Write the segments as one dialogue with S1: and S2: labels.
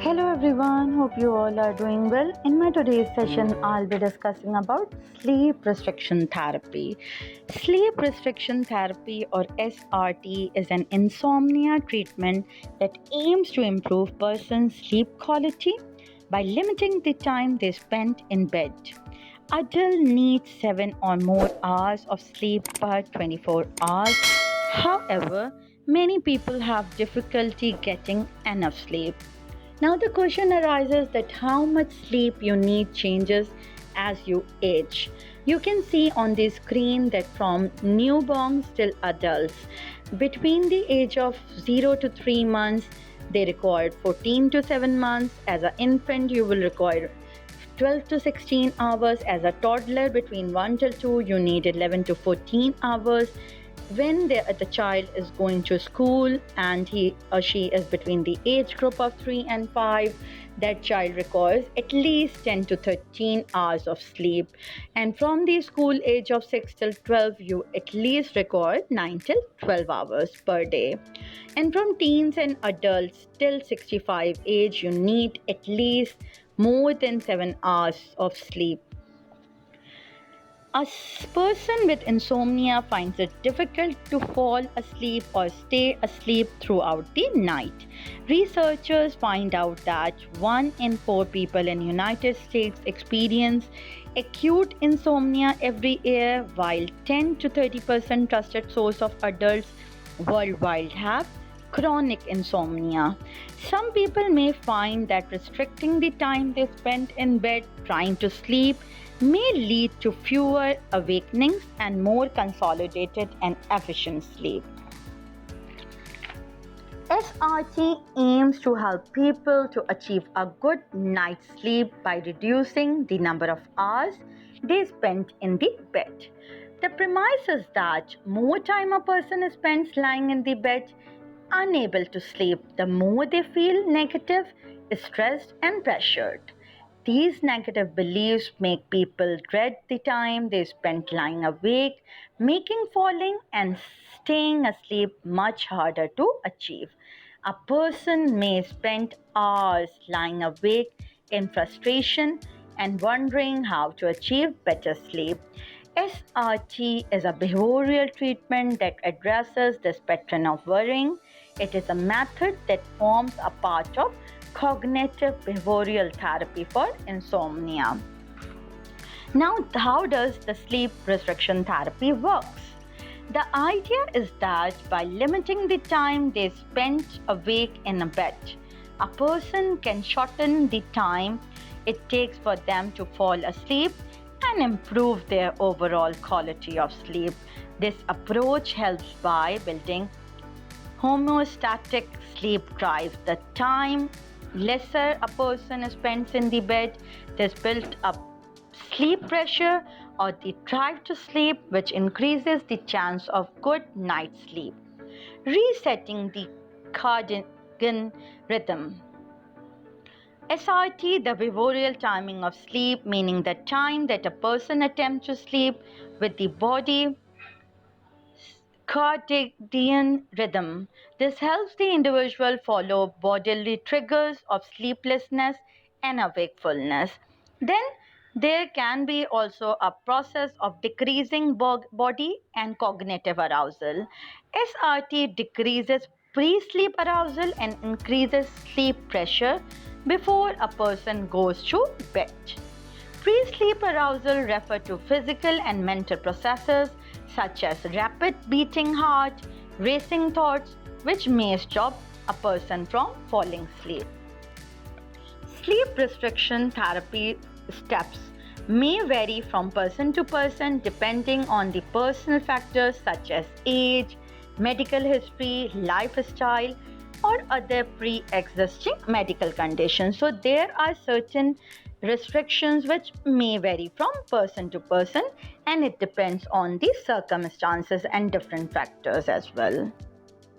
S1: Hello everyone, hope you all are doing well. In my today's session, I'll be discussing about sleep restriction therapy. Sleep restriction therapy or SRT is an insomnia treatment that aims to improve person's sleep quality by limiting the time they spend in bed. Adult needs 7 or more hours of sleep per 24 hours. However, many people have difficulty getting enough sleep. Now the question arises that how much sleep you need changes as you age. You can see on the screen that from newborns till adults, between the age of 0 to 3 months, they require 14 to 7 months. As an infant, you will require 12 to 16 hours. As a toddler, between 1 till 2, you need 11 to 14 hours. When the child is going to school and he or she is between the age group of 3 and 5, that child requires at least 10 to 13 hours of sleep. And from the school age of 6 till 12, you at least require 9 till 12 hours per day. And from teens and adults till 65 age, you need at least more than 7 hours of sleep. A person with insomnia finds it difficult to fall asleep or stay asleep throughout the night. Researchers find out that 1 in 4 people in United States experience acute insomnia every year, while 10 to 30% trusted source of adults worldwide have chronic insomnia. Some people may find that restricting the time they spend in bed trying to sleep may lead to fewer awakenings and more consolidated and efficient sleep. SRT aims to help people to achieve a good night's sleep by reducing the number of hours they spend in the bed. The premise is that more time a person spends lying in the bed, unable to sleep, the more they feel negative, stressed, and pressured. These negative beliefs make people dread the time they spend lying awake, making falling and staying asleep much harder to achieve. A person may spend hours lying awake in frustration and wondering how to achieve better sleep. SRT is a behavioral treatment that addresses this pattern of worrying. It is a method that forms a part of cognitive behavioral therapy for insomnia. Now, how does the sleep restriction therapy works? The idea is that by limiting the time they spend awake in a bed, a person can shorten the time it takes for them to fall asleep and improve their overall quality of sleep. This approach helps by building homeostatic sleep drive. The time lesser a person spends in the bed, there's built up sleep pressure or the drive to sleep, which increases the chance of good night's sleep. Resetting the circadian rhythm. SRT, the behavioral timing of sleep, meaning the time that a person attempts to sleep with the body circadian rhythm. This helps the individual follow bodily triggers of sleeplessness and wakefulness. Then there can be also a process of decreasing body and cognitive arousal. SRT decreases pre-sleep arousal and increases sleep pressure before a person goes to bed. Pre-sleep arousal refer to physical and mental processes such as rapid beating heart, racing thoughts, which may stop a person from falling asleep. Sleep restriction therapy steps may vary from person to person depending on the personal factors such as age, medical history, lifestyle, or other pre-existing medical conditions. So there are certain restrictions which may vary from person to person, and it depends on the circumstances and different factors as well.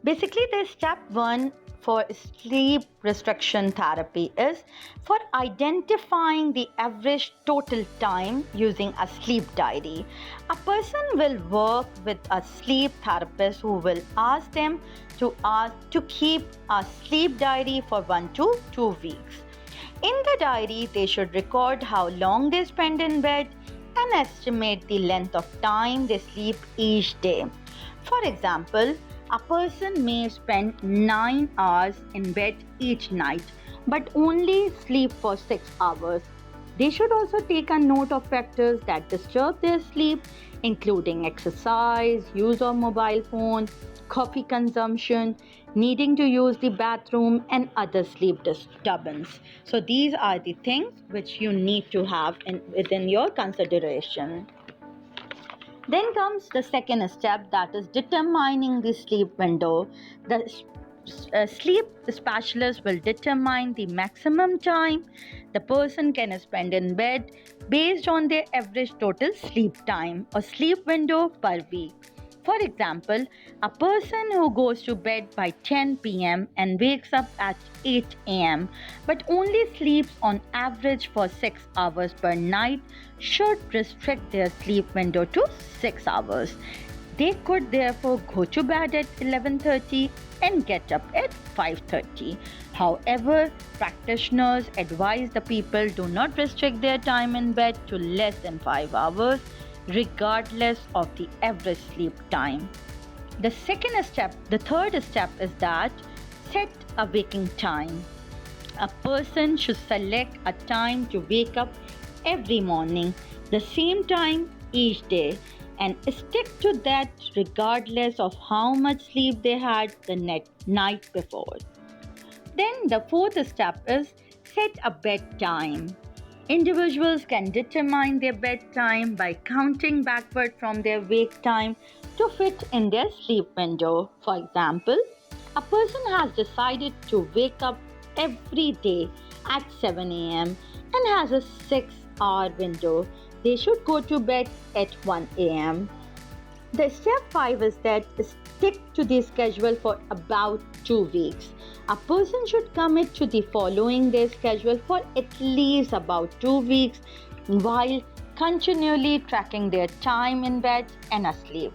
S1: Basically, the step one for sleep restriction therapy is for identifying the average total time using a sleep diary. A person will work with a sleep therapist who will ask them to keep a sleep diary for 1 to 2 weeks. In the diary, they should record how long they spend in bed and estimate the length of time they sleep each day. For example, a person may spend 9 hours in bed each night but only sleep for 6 hours. They should also take a note of factors that disturb their sleep, including exercise, use of mobile phone, coffee consumption, needing to use the bathroom, and other sleep disturbance. So these are the things which you need to have within your consideration. Then comes the second step, that is determining the sleep window. The sleep specialist will determine the maximum time the person can spend in bed based on their average total sleep time or sleep window per week. For example, a person who goes to bed by 10 p.m. and wakes up at 8 a.m. but only sleeps on average for 6 hours per night should restrict their sleep window to 6 hours. They could therefore go to bed at 11:30 and get up at 5:30. However, practitioners advise the people do not restrict their time in bed to less than 5 hours, regardless of the average sleep time. The third step is that set a waking time. A person should select a time to wake up every morning, the same time each day, and stick to that regardless of how much sleep they had the night before. Then the fourth step is set a bedtime. Individuals can determine their bedtime by counting backward from their wake time to fit in their sleep window. For example, a person has decided to wake up every day at 7 a.m. and has a 6-hour window. They should go to bed at 1 a.m. The step 5 is that stick to the schedule for about 2 weeks. A person should commit to the following their schedule for at least about 2 weeks while continually tracking their time in bed and asleep.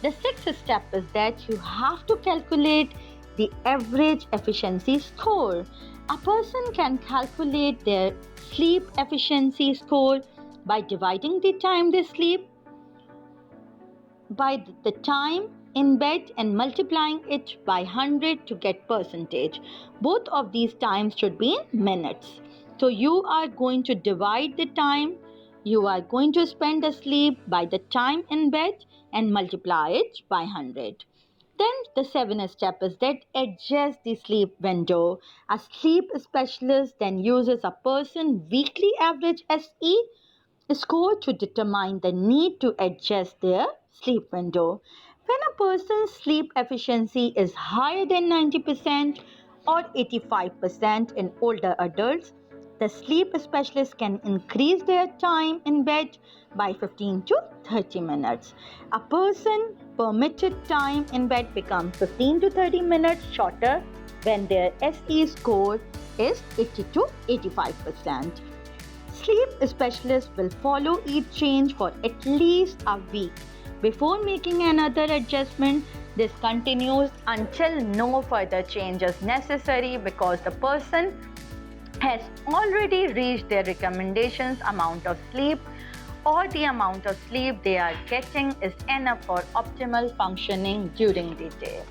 S1: The sixth step is that you have to calculate the average efficiency score. A person can calculate their sleep efficiency score by dividing the time they sleep by the time in bed and multiplying it by 100 to get percentage. Both of these times should be in minutes. So you are going to divide the time you are going to spend asleep by the time in bed and multiply it by 100. Then the seventh step is that adjust the sleep window. A sleep specialist then uses a person weekly average SE score to determine the need to adjust their sleep window. When a person's sleep efficiency is higher than 90% or 85% in older adults, the sleep specialist can increase their time in bed by 15 to 30 minutes. A person permitted time in bed becomes 15 to 30 minutes shorter when their SE score is 80 to 85%. Sleep specialists will follow each change for at least a week before making another adjustment. This continues until no further change is necessary because the person has already reached their recommendations amount of sleep or the amount of sleep they are getting is enough for optimal functioning during the day.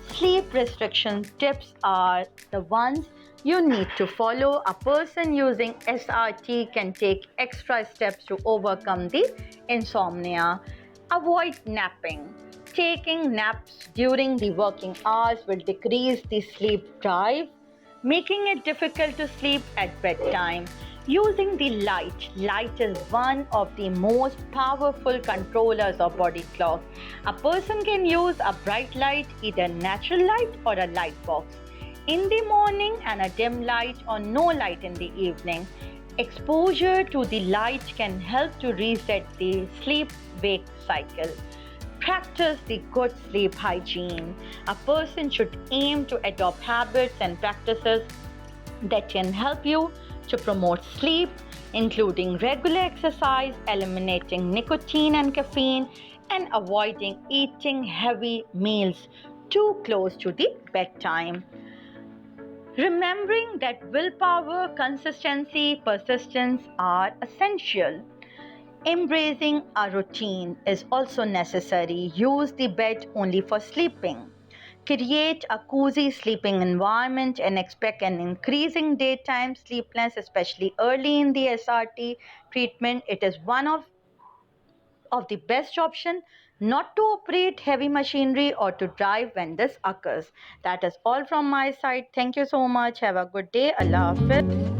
S1: Sleep restriction tips are the ones you need to follow. A person using SRT can take extra steps to overcome the insomnia. Avoid napping. Taking naps during the working hours will decrease the sleep drive, making it difficult to sleep at bedtime. Using the light. Light is one of the most powerful controllers of body clock. A person can use a bright light, either natural light or a light box, in the morning and a dim light or no light in the evening. Exposure to the light can help to reset the sleep-wake cycle. Practice the good sleep hygiene. A person should aim to adopt habits and practices that can help you to promote sleep, including regular exercise, eliminating nicotine and caffeine, and avoiding eating heavy meals too close to the bedtime. Remembering that willpower, consistency, persistence are essential. Embracing a routine is also necessary. Use the bed only for sleeping. Create a cozy sleeping environment and expect an increasing daytime sleepiness, especially early in the SRT treatment. It is one of the best option not to operate heavy machinery or to drive when this occurs. That is all from my side. Thank you so much. Have a good day. Allah Hafiz.